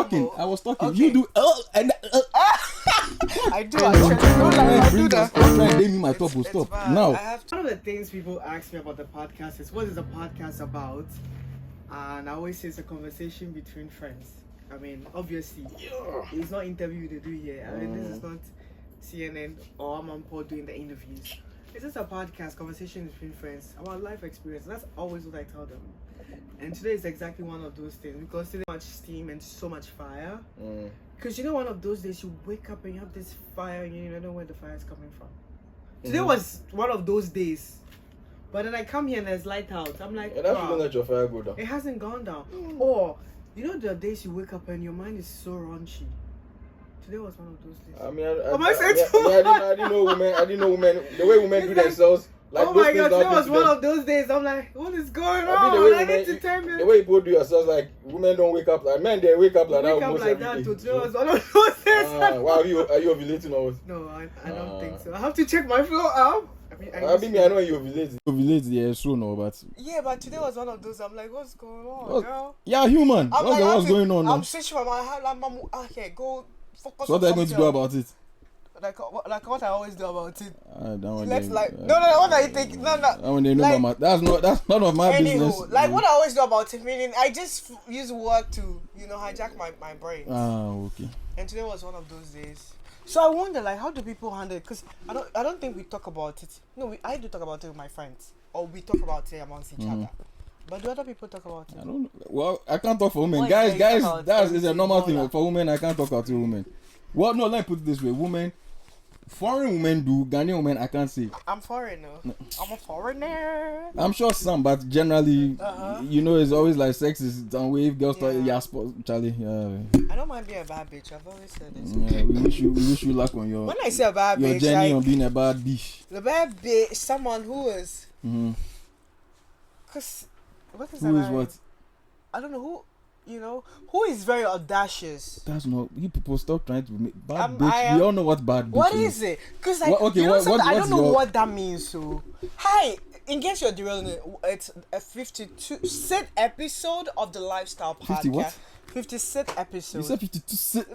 talking. I was talking. Okay. You do. And I do actually. I do that. Don't try and name me my top will stop. bad. Now. One of the things people ask me about the podcast is, what is the podcast about? And I always say it's a conversation between friends. I mean, obviously, it's not interview they do here. I mean, this is not CNN or Paul doing the interviews. It's just a podcast, conversation between friends about life experience. That's always what I tell them. And today is exactly one of those things, because today much steam and so much fire. Because one of those days you wake up and you have this fire and you don't know where the fire is coming from. Today was one of those days. But then I come here and there's light out. I'm like, that's wow. Don't let your fire go down. It hasn't gone down. Or, the days you wake up and your mind is so raunchy. Today was one of those days. I mean, I didn't know women. The way women do themselves. Like, oh my God, today was one of those days. I'm like, what is going on? The way people do yourselves, like, women don't wake up like men. They wake up like that. Wake up like that. Today was one of those days. Wow, are you ovulating or what? No, I don't think so. I have to check my flow out. I know you ovulate. Ovulate, yeah, sure, no, but. Yeah, but today was one of those. I'm like, what's going on, girl? Yeah, human. What's going on? I'm switching my hand. I'm okay, go focus. So what are you going to do about it? Like what I always do about it. Let's no. What are you thinking? No. That's none of my business. Like what I always do about it, meaning I just use work to hijack my brain. Okay. And today was one of those days. So I wonder, like, how do people handle it? Because I don't think we talk about it. No, I do talk about it with my friends, or we talk about it amongst each other. But do other people talk about it? I don't know. Well, I can't talk for women. Guys, that is a normal thing. For women, I can't talk about women. Well, no, let me put it this way. Women, foreign women do. Ghanaian women, I can't say. I'm foreign, no. I'm a foreigner. I'm sure some, but generally, it's always like sex is done with. Girls start, Charlie. I don't mind being a bad bitch. I've always said this. Yeah, we wish you luck on your. When I say a bad your bitch, journey on being a bad bitch. The bad bitch, someone who is. Because what is that? Who is what? I don't know who. Who is very audacious. That's not. You people stop trying to make bad bitch. We all know what bad bitch what is. What is it? Because like, I don't know what that means. So, hi. In case you're derailing it, it's a 52nd episode of the Lifestyle Podcast. 50 what? 56th episode. You said 52.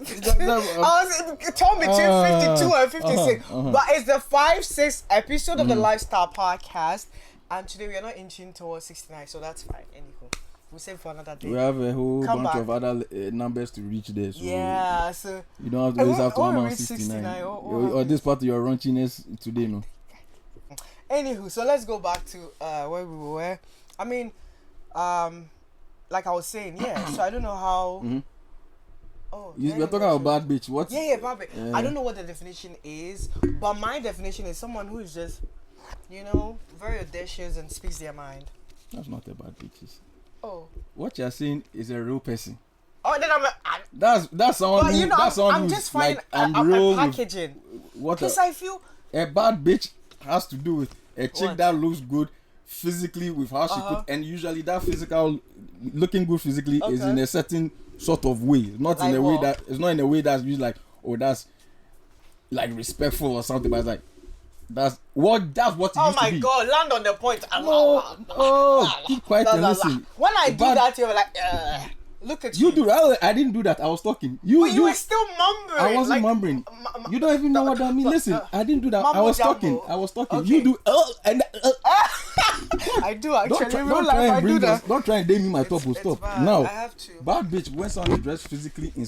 It told me between 52 and 56. But it's the 5-6th episode of the Lifestyle Podcast. And today we are not inching towards 69, so that's fine. Anyhow, we'll save for another day. We have a whole bunch of other numbers to reach there. So yeah, so you don't have to always have to one on 69. Or this part of your raunchiness today, no. Anywho, so let's go back to where we were. I mean, like I was saying, yeah. So I don't know how. Oh, you're talking about bad bitch. What? Yeah, bad bitch. Yeah. I don't know what the definition is, but my definition is someone who is just, very audacious and speaks their mind. That's not a bad bitch. Oh. What you're saying is a real person. Oh, then that's someone. But who, that's someone I'm who's just finding like I'm real packaging. Because I feel a bad bitch has to do with a chick that looks good physically with how she put, and usually that physical looking good physically is in a certain sort of way, not like in a way that it's not in a way that's used like that's like respectful or something, but it's like that's what it used to be. Oh my God, land on the point. Keep quiet and listen. When I do that, you're like, look at you. You do that. I didn't do that. I was talking. You were still mumbling. I wasn't mumbling. You don't even know what that means. Listen, I didn't do that. I was talking. Okay. You do. I do actually. Don't try and date me my top will stop. Now, I have to. Bad bitch, when someone is dressed physically in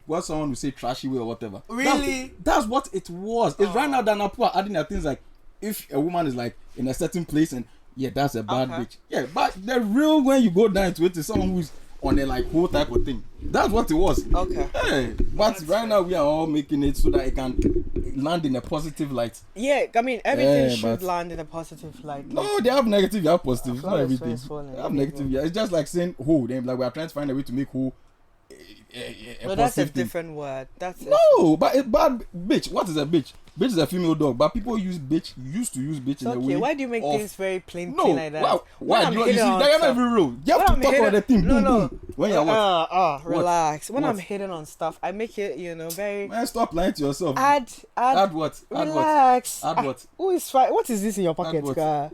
what someone would say trashy way or whatever. Really? That's what it was. It's right now that people are adding their things like, if a woman is like in a certain place and that's a bad bitch. Yeah, but the real when you go down to it is someone who's on a like whole type of thing. That's what it was. Okay. Hey, but right now we are all making it so that it can land in a positive light. Yeah, I mean everything should land in a positive light. No, they have negative, you have positive. It's not everything. They have negative. Yeah, it's just like saying whole. Like we are trying to find a way to make whole. No, that's a different word. But bad bitch. What is a bitch? Bitch is a female dog, but people used to use bitch in a way. Why do you make things very plain like that? Why? You see, they're not even real. You have to talk about the thing. Boom. When you're relax. When I'm hitting on stuff, I make it, very. Man, stop lying to yourself. Add what? Relax. Add what? Who is fine? What is this in your pocket, guy?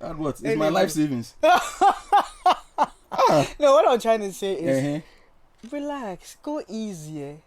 Add what? It's my life savings. No, what I'm trying to say is. Relax. Go easier.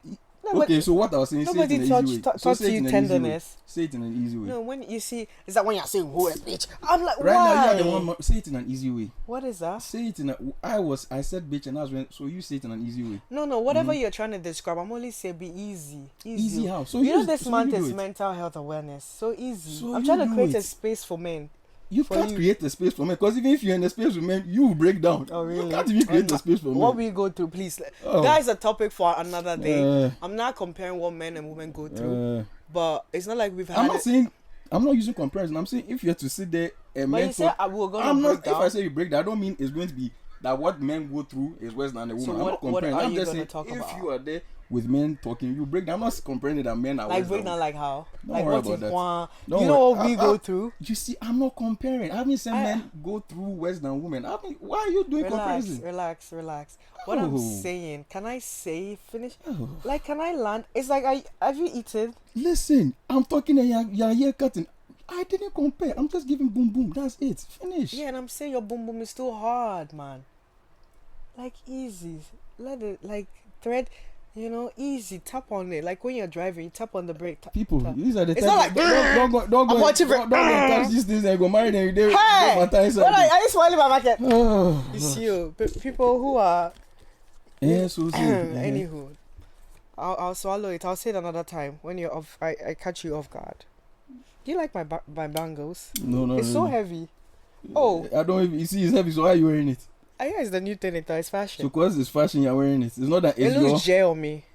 Okay, so what I was saying, say it in an easy way. Taught you tenderness. Say it in an easy way. No, when you see, is that when you're saying who a bitch? I'm like, right why? now, you're the one. Say it in an easy way. What is that? Say it in a. I said bitch, and I was when. So you say it in an easy way. No, whatever you're trying to describe, I'm only saying be easy. Easy how? So you know this month is mental health awareness. So easy. So I'm trying to create a space for men. You can't create a space for men, because even if you're in a space with men, you will break down. Oh really? You can't even create a space for men. What we go through, please. That is a topic for another day. I'm not comparing what men and women go through, but it's not like we've had. I'm not using comparison. I'm saying if you have to sit there and men talk, if I say you break down, I don't mean it's going to be that what men go through is worse than a woman. So I'm not comparing. I'm just saying if you are there with men talking, you break down. I'm not comparing it that men are like break down like how? Don't like worry what about that. You know what we go through? You see, I'm not comparing. I haven't seen men go through worse than women. I mean, why are you doing comparison? Relax. What I'm saying, can I say finish? Like, can I land? It's like, have you eaten? Listen, I'm talking and you're here cutting. I didn't compare. I'm just giving boom boom. That's it. Finish. Yeah, and I'm saying your boom boom is too hard, man. Like easy. Let it like thread. You know, easy. Tap on it. Like when you're driving, you tap on the brake. People, these are the it's not like don't go touch these things and go marry them. Hey, what are you smiling my market? It's you. People who are. Yeah, so anywho, I'll swallow it. I'll say it another time when you're off. I catch you off guard. Do you like my bangles? No, it's really. So heavy. Oh, I don't even. You see, it's heavy. So why are you wearing it? I guess it's the new thing. It's fashion. So because it's fashion, you're wearing it. It's not that it looks gel on me.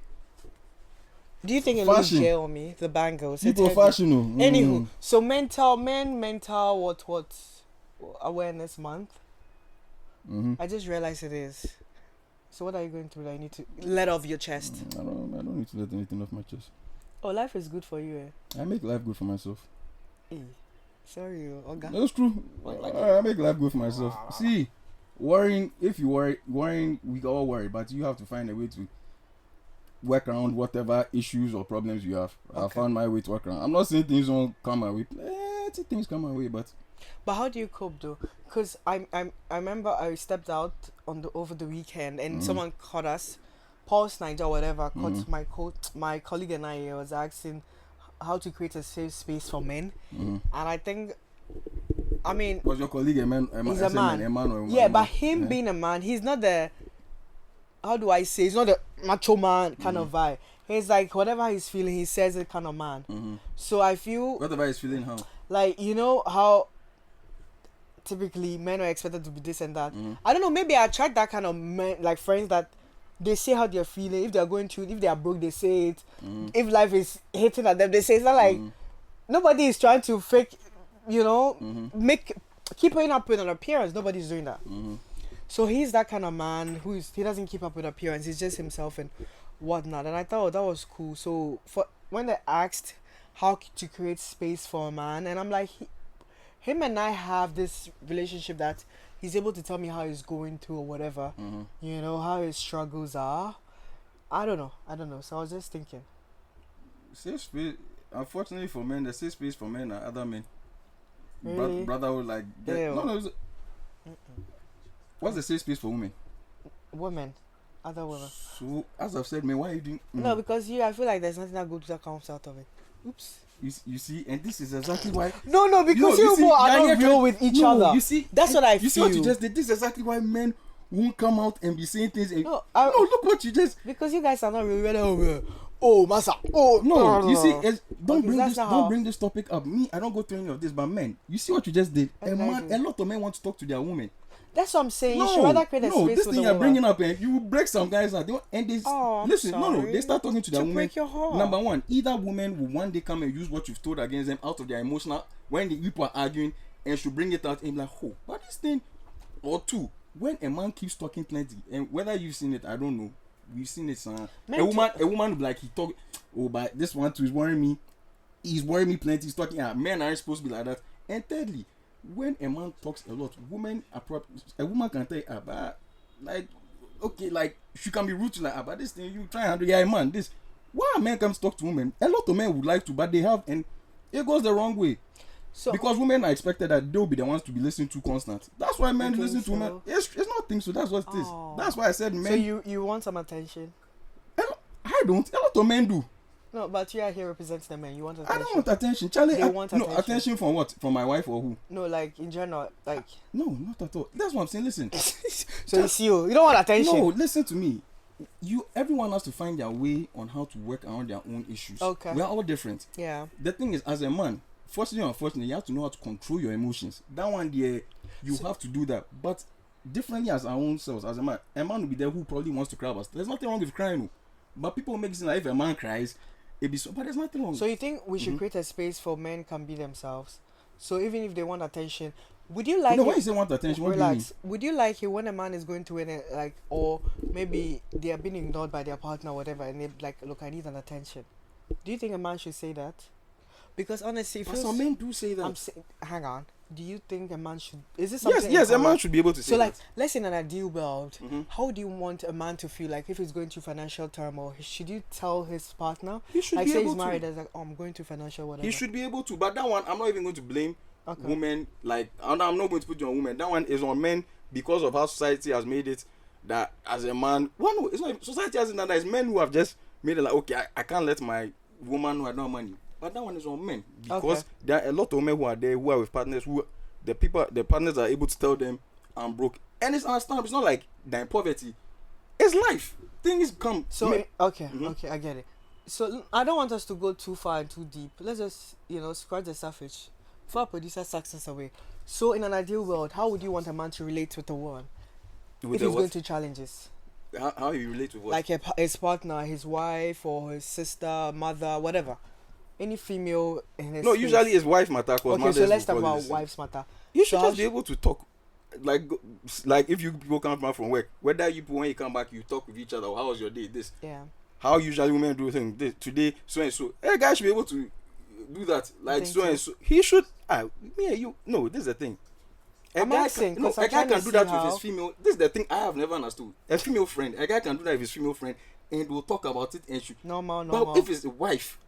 Do you think it looks gel on me? The bangles. People fashion. Anywho, so mental what awareness month. I just realized it is. So what are you going through that you need to let off your chest? I don't need to let anything off my chest. Oh, life is good for you, eh? I make life good for myself. Hey, sorry, Oga. That's true. I make life good for myself. See, worrying, if you worrying, we all worry, but you have to find a way to work around whatever issues or problems you have. Okay. I found my way to work around. I'm not saying things won't come my way. Things come my way, but how do you cope though? Because I remember I stepped out over the weekend and someone caught us. Pulse Niger, whatever, caught my colleague and I was asking how to create a safe space for men, and I think, I mean, was your colleague a man? He's a man. A man or a woman? Yeah, but him being a man, he's not the, how do I say? He's not the macho man kind of vibe. He's like whatever he's feeling, he says it kind of man. So I feel whatever he's feeling, how? Like, you know how typically men are expected to be this and that. I don't know. Maybe I attract that kind of men, like friends that. They say how they're feeling. If they're going through, if they are broke, they say it. If life is hitting at them, they say it. It's not like nobody is trying to fake, you know, keep up with an appearance. Nobody's doing that. So he's that kind of man he doesn't keep up with appearance. He's just himself and whatnot. And I thought that was cool. So when they asked how to create space for a man, and I'm like, him and I have this relationship that. He's able to tell me how he's going through or whatever, you know, how his struggles are. I don't know. So I was just thinking. Safe space, unfortunately for men, the safe space for men are other men. Really? Brotherhood, like what's the safe space for women? Women, other women. So as I've said, man, why are you doing? No, because I feel like there's nothing that good that comes out of it. Oops. You see, and this is exactly why. No, because you people are not real with each other. You see, that's what I feel. You see what you just did. This is exactly why men won't come out and be saying things. And, look what you just. Because you guys are not real. Oh, massa. Oh no. You see, don't bring this topic up. Me, I don't go through any of this. But men, you see what you just did. A lot of men want to talk to their women. That's what I'm saying. You should rather create a space for the woman. This thing you're bringing up, and you break some guys out. And they listen. Sorry. No, they start talking to their woman. Break your heart. Number one, either woman will one day come and use what you've told against them out of their emotional. When the people are arguing, and she'll bring it out and be like, oh, but this thing. Or two, when a man keeps talking plenty, and whether you've seen it, I don't know. We've seen it, son. A woman will be like, he talk. Oh, but this one too is worrying me. He's worrying me plenty. He's talking. Men aren't supposed to be like that. And thirdly. When a man talks a lot, a woman can tell you, like, okay, like, she can be rude to like, but this thing, you try and handle, yeah, man, this. Why a man comes to talk to women? A lot of men would like to, but they have, and it goes the wrong way. because women are expected that they'll be the ones to be listened to constant. That's why men listen to women. It's not things so. That's what it is. That's why I said men. So you want some attention? I don't. A lot of men do. No, but you are here representing the men. You want attention. I don't want attention, Charlie. They want attention. No, attention from what? From my wife or who? No, like in general, like. No, not at all. That's what I'm saying. Listen. So it's you. You don't want attention. No, listen to me. Everyone has to find their way on how to work around their own issues. Okay. We are all different. Yeah. The thing is, as a man, fortunately or unfortunately, you have to know how to control your emotions. That one there, you have to do that. But differently as our own selves, as a man will be there who probably wants to cry about. There's nothing wrong with crying, no. But people make it seem like if a man cries, it be so. But there's nothing wrong. So you think we should create a space for men can be themselves? So even if they want attention, would you like? No, when you say want attention, what do you mean? Would you like it when a man is going to win it, like, or maybe they are being ignored by their partner or whatever, and they're like, look, I need an attention. Do you think a man should say that? Because honestly, some men do say that. Hang on. Do you think a man should? Is this something? Yes, a man should be able to say. So, that. like, let's say in an ideal world, how do you want a man to feel? Like, if he's going through financial turmoil, should you tell his partner? He should like, be say able he's married, to. as like, oh, I'm going through financial whatever. He should be able to. But that one, I'm not even going to blame women. Like, I'm not going to put you on women. That one is on men because of how society has made it. That as a man, it's not society has it that it's men who have just made it like, okay, I can't let my woman who had no money. But that one is on men because there are a lot of men who are there who are with partners who the partners are able to tell them I'm broke, and it's understandable. It's not like they're in poverty. It's life. Things come. So okay, I get it. So I don't want us to go too far and too deep. Let's just scratch the surface. Before our producer sucks us away. So in an ideal world, how would you want a man to relate with the woman if he's going through challenges? How you relate with what? Like his partner, his wife, or his sister, mother, whatever. Any female in his usually his wife matter. Okay, so let's talk about wives matter. You should just be able to talk. Like if you people come back from work, whether you when you come back you talk with each other. Or how was your day? This. Yeah. How usually women do things. This today so and so. A guy should be able to do that. Like so and so. He should. Me and you. No, this is the thing. A guy can do that with his female. This is the thing I have never understood. A female friend. A guy can do that with his female friend, and we'll talk about it and should. Normal. But if it's a wife.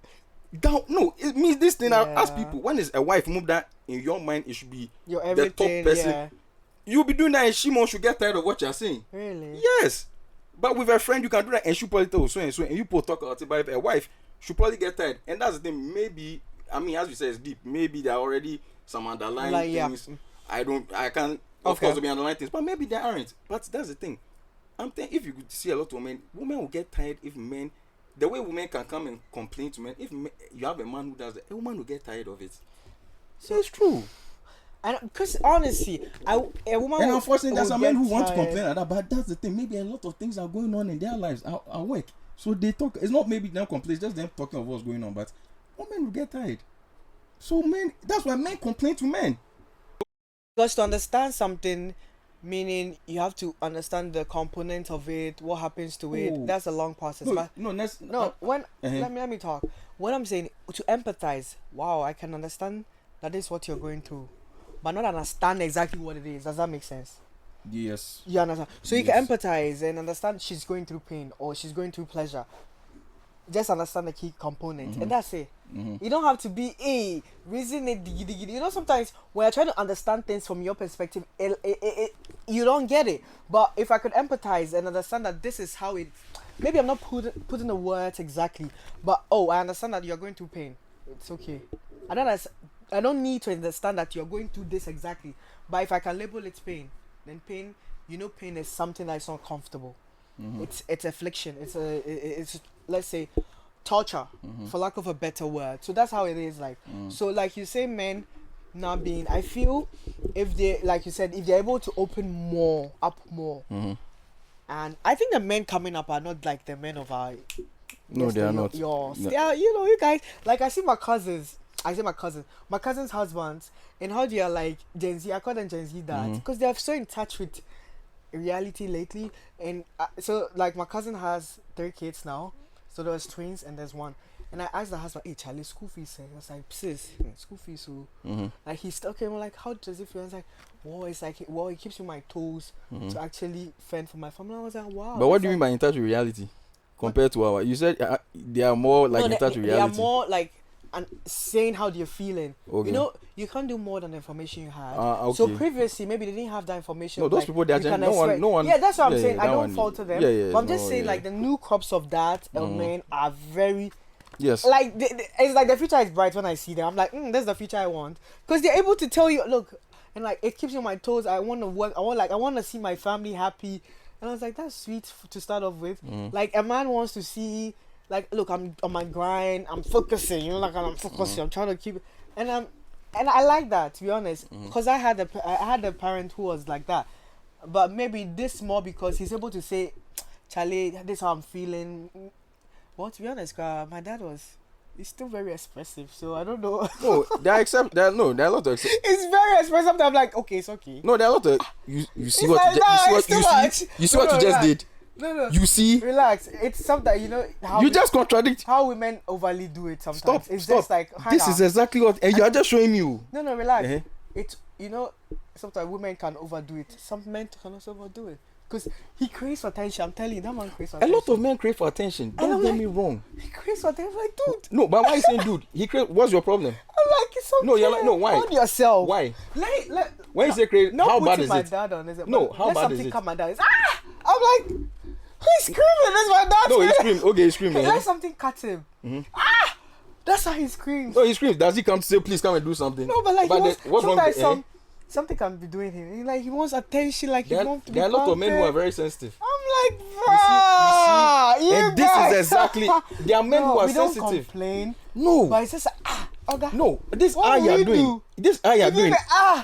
It means this thing. I ask people, when is a wife move that in your mind it should be your everything, the top person. You'll be doing that and she should get tired of what you're saying. Really? Yes. But with a friend you can do that and she probably tell so and so and you both talk about it. But if a wife should probably get tired. And that's the thing. Maybe as we say it's deep. Maybe there are already some underlying things. I can't of course be underlying things, but maybe there aren't. But that's the thing. I'm thinking if you could see a lot of women will get tired if men. The way women can come and complain to men, if you have a man who does that, a woman will get tired of it. So it's true. And because honestly, a woman. And unfortunately, there's some men who want to complain like that. But that's the thing. Maybe a lot of things are going on in their lives at work. So they talk. It's not maybe them complain. It's just them talking of what's going on. But women will get tired. So men. That's why men complain to men. Because to understand something. Meaning you have to understand the component of it, what happens to it. That's a long process. Let me talk. What I'm saying, to empathize. Wow, I can understand that is what you're going through, but not understand exactly what it is. Does that make sense? Yes. You understand? So you can empathize and understand she's going through pain or she's going through pleasure. Just understand the key component, and that's it. You don't have to be reason it. Sometimes when you're trying to understand things from your perspective, you don't get it. But if I could empathize and understand that this is how it, maybe I'm not putting the words exactly, but I understand that you're going through pain. It's okay. I don't need to understand that you're going through this exactly. But if I can label it pain, then pain is something that's not comfortable. It's affliction. It's let's say torture, for lack of a better word. So that's how it is. So like you say, men not being. I feel if they, like you said, if they're able to open up more, and I think the men coming up are not like the men of our. No, they are not. Yours. No. Yeah, you guys. Like I see my cousins. My cousin's husbands, and how they are like Gen Z. I call them Gen Z dads because they are so in touch with reality lately. And so like my cousin has 3 kids now, so there's twins and there's one. And I asked the husband, hey Charlie, school fees. I was like, sis, school fees. So like he's okay. I'm like, how does it feel? I was like, it keeps me on my toes to actually fend for my family. I was like, wow. But what do you mean by in touch with reality compared to our? You said they are more like in touch with reality. They are more like and saying how they're feeling. Okay. You know, you can't do more than the information you had. Okay. So previously, maybe they didn't have that information. No, those people, they are no one. Yeah, that's what I'm yeah, saying. yeah, I don't one, falter them. Yeah, But I'm just saying, like, the new crops of that men are very. Yes. Like, it's like the future is bright when I see them. I'm like, that's the future I want. Because they're able to tell you, look, and like, it keeps you on my toes. I want to work. I want to see my family happy. And I was like, that's sweet to start off with. Like, a man wants to see, like, look, I'm on my grind. I'm focusing. You know, like, I'm focusing. I'm trying to keep it. And I like that, to be honest. Because I had a parent who was like that. But maybe this more because he's able to say, Charlie, this is how I'm feeling. Well, to be honest, my dad he's still very expressive, so I don't know. No, there are a lot of It's very expressive. I'm like, okay, it's okay. No, there are a lot of you see what like, you see what you just did. No. You see, Relax. It's something, you know how you just contradict how women overly do it sometimes. Stop. Just like this is exactly what, and you are just showing me. No, relax. It's, you know, sometimes women can overdo it. Some men can also overdo it. Because he craves for attention. I'm telling you, that man craves for attention. A lot of men crave for attention. Don't get me wrong. He craves for attention. I'm like, dude. No, but why are you saying dude? What's your problem? I'm like, it's okay. No, you're like, no, why? Hold yourself. Why? When you say crave, how bad is my it? dad on, is it? No, how bad is it? Let something come my dad. I'm like, he's screaming. That's my dad. No, he screamed. Okay, he screamed. Let something cut him. That's how he screams. No, he screams. Does he come to say, please come and do something? No, but like, what's wrong with something can be doing him. Like, he wants attention. Like, he wants to be. There are a lot of men who are very sensitive. I'm like, bruh, you and this is exactly. There are men who are sensitive. We don't complain. No. But it's just okay. No, this how you are doing. This how you are doing.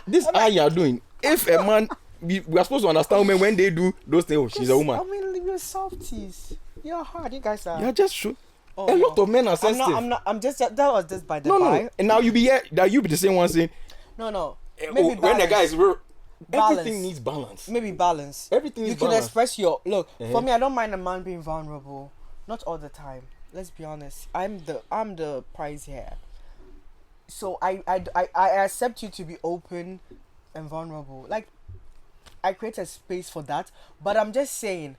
This how you are doing. If a man, we are supposed to understand women when they do those things. Oh, she's a woman. I mean, you're softies. You're hard. You guys are. You're just true. A lot of men are sensitive. I'm just. That was just by the by. No. And now you be the same one saying. No. Maybe when the guy is real. Balance. Everything needs balance. Maybe balance. Everything needs balance. You can express your look. For me, I don't mind a man being vulnerable. Not all the time. Let's be honest. I'm the prize here. So I accept you to be open and vulnerable. Like, I create a space for that. But I'm just saying,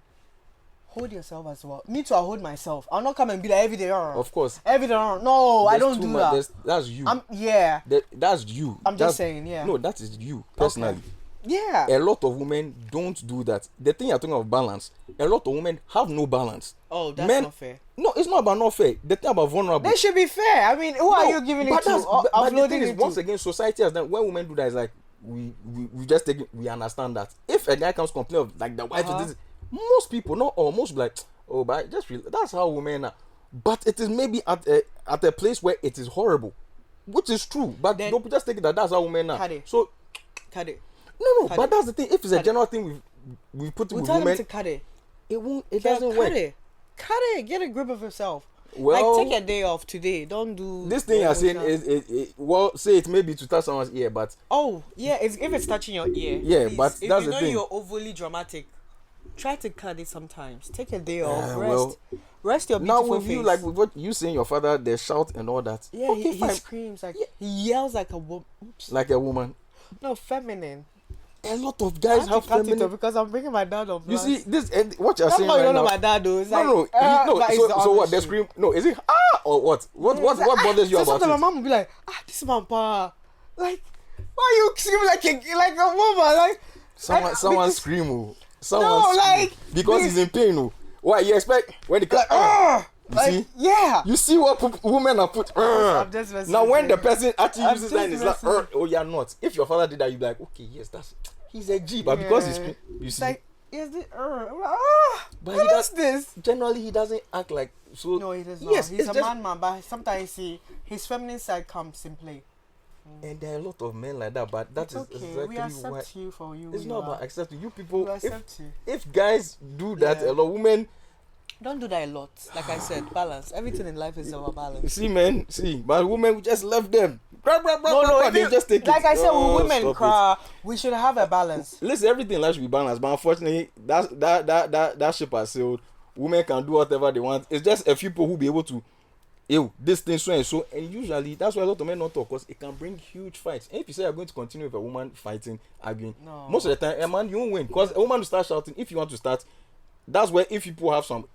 hold yourself as well. Me too, I hold myself. I'll not come and be like every day. Of course. Every day. No, I don't do that. That's you. That's you. I'm just saying, yeah. No, that is you personally. Okay. Yeah. A lot of women don't do that. The thing you're talking about balance, a lot of women have no balance. Oh, that's not fair. No, it's not about not fair. The thing about vulnerable. They should be fair. I mean, who are you giving it to? But the thing is, once again, society has done. When women do that, it's like we just take it, we understand that. If a guy comes complain of like the wife is this, most people, not all, most be like, oh, but just that's how women are. But it is maybe at a place where it is horrible, which is true. But then, don't just take it that that's how women are. So, cut it. No, but that's the thing. If it's a general thing we put it with women, them to cut it. It won't. It doesn't work. Cut it. Get a grip of yourself. Well, like, take a day off today. Don't do this thing you're saying is well, say it maybe to touch someone's ear, but if it's touching your ear, yeah, please. but if that's you the know thing. You're overly dramatic. Try to cut it sometimes. Take a day off. Rest your beautiful now with face. you, like with what you saying, your father, they shout and all that. Yeah, okay, he screams like he yells like a woman. Like a woman. No, feminine. A lot of guys have feminine. Because I'm bringing my dad on. You see this, what you're saying right right now. know my dad though. It's no. So what? They scream. No, is it or what? What bothers you about it? My mom will be like, this man pa. Like, why you scream like a woman? Like someone scream. Because please. he's in pain. Why you expect when the see? Yeah. You see what women are put. Now when the person actually uses that, it's like, oh, you're not. If your father did that, you'd be like, okay, yes, he's a G, but because he's you see. Like, is it? But what is this? Generally, he doesn't act like so. No, he does not. Yes, he's a man, but sometimes his feminine side comes in play. And there are a lot of men like that, but that is okay. exactly We accept why you for you. It's not about accepting you people. We accept you. If guys do that, a lot of women don't do that a lot. Like I said, balance. Everything in life is about balance. See, men, but women, we just left them. They just take like it. I said, with women cry, we should have a balance. Listen, everything in life should be balanced, but unfortunately, that ship has sailed. Women can do whatever they want. It's just a few people who be able to, this thing so and so, and usually that's why a lot of men don't talk, because it can bring huge fights. And if you say you're going to continue with a woman fighting, arguing, most of the time, a man, you won't win, because a woman will start shouting. If you want to start, that's where if people have some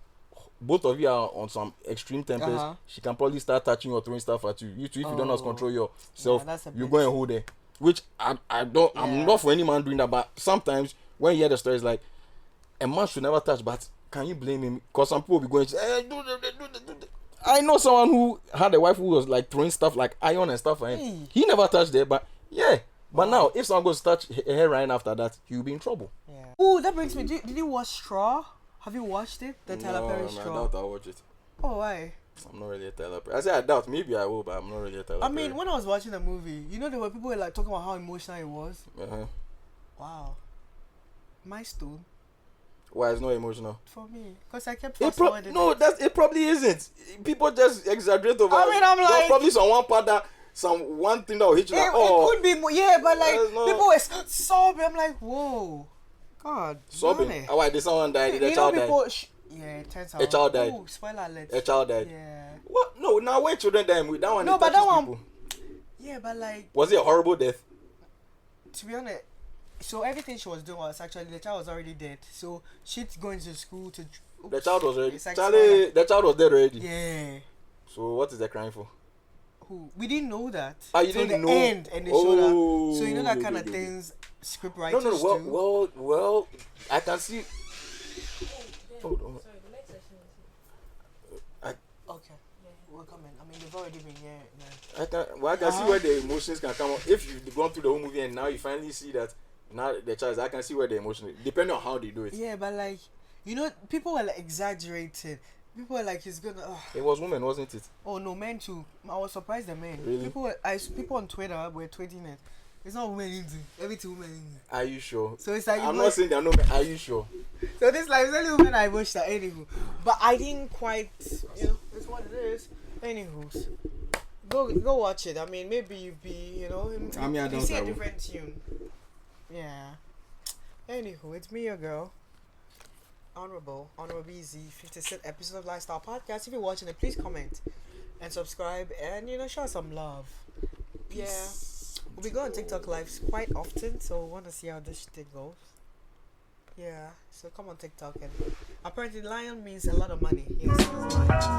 both of you are on some extreme tempers, she can probably start touching or throwing stuff at you. You too, if you don't know how to control yourself, you go and hold her. Which I don't. I'm not for any man doing that. But sometimes when you hear the stories, like a man should never touch. But can you blame him? Because some people will be going, hey, do the. I know someone who had a wife who was like throwing stuff like iron and stuff at him. He never touched her, but yeah. But now, if someone goes to touch her hair right after that, he'll be in trouble. Yeah. Oh, that brings me. Did you watch Straw? Have you watched it? The Tyler Perry Straw. I doubt I'll watch it. Oh, why? I'm not really a Tyler Perry. I say I doubt. Maybe I will, but I'm not really a Tyler Perry. I mean, when I was watching the movie, you know, there were people who were like talking about how emotional it was. Wow. My stone. Why it's not emotional? For me, because I kept fast-forwarding. No, it probably isn't. People just exaggerate over. I mean, I'm like, there's probably some one part that one thing that will hit you. Like, it could be more, but like people were sobbing. I'm like, whoa, God, sobbing. Why did someone die? Did a child die? It turns out a child died. Oh, spoiler alert. A child died. Yeah. What? No, now when children die, that one. No, but that one. People. Yeah, but like. Was it a horrible death? To be honest. So everything she was doing was actually the child was already dead. So she's going to school to. Oops, the child was already. The child was dead already. Yeah. So what is the crying for? Who? We didn't know that. You didn't know. End, and they showed up. So you know that kind of things script writers do. Well, I can see. Hold on. Sorry, the next session is Okay. We're coming. I mean, they've already been here. I can see where the emotions can come. If you've gone through the whole movie and now you finally see that. Now the child, I can see where the emotion is, depending on how they do it. Yeah, but like, you know, people were like exaggerating. People were like, he's gonna. It was women, wasn't it? Oh no, men too. I was surprised the men. Really? People on Twitter were tweeting it. It's not women into everything women into. Are you sure? So it's like I'm not saying there are no men. Are you sure? So this like it's only women I wish that anywho. But I didn't quite. It's what it is. Anywho. Go watch it. I mean, maybe you'd be, you see a different tune. Yeah. Anywho, it's me, your girl. Honorable BZ, 56th episode of Lifestyle Podcast. If you're watching it, please comment and subscribe and, show us some love. Yeah. We'll be going TikTok lives quite often, so we want to see how this thing goes. Yeah. So come on TikTok and apparently lion means a lot of money. Yes, it's lions.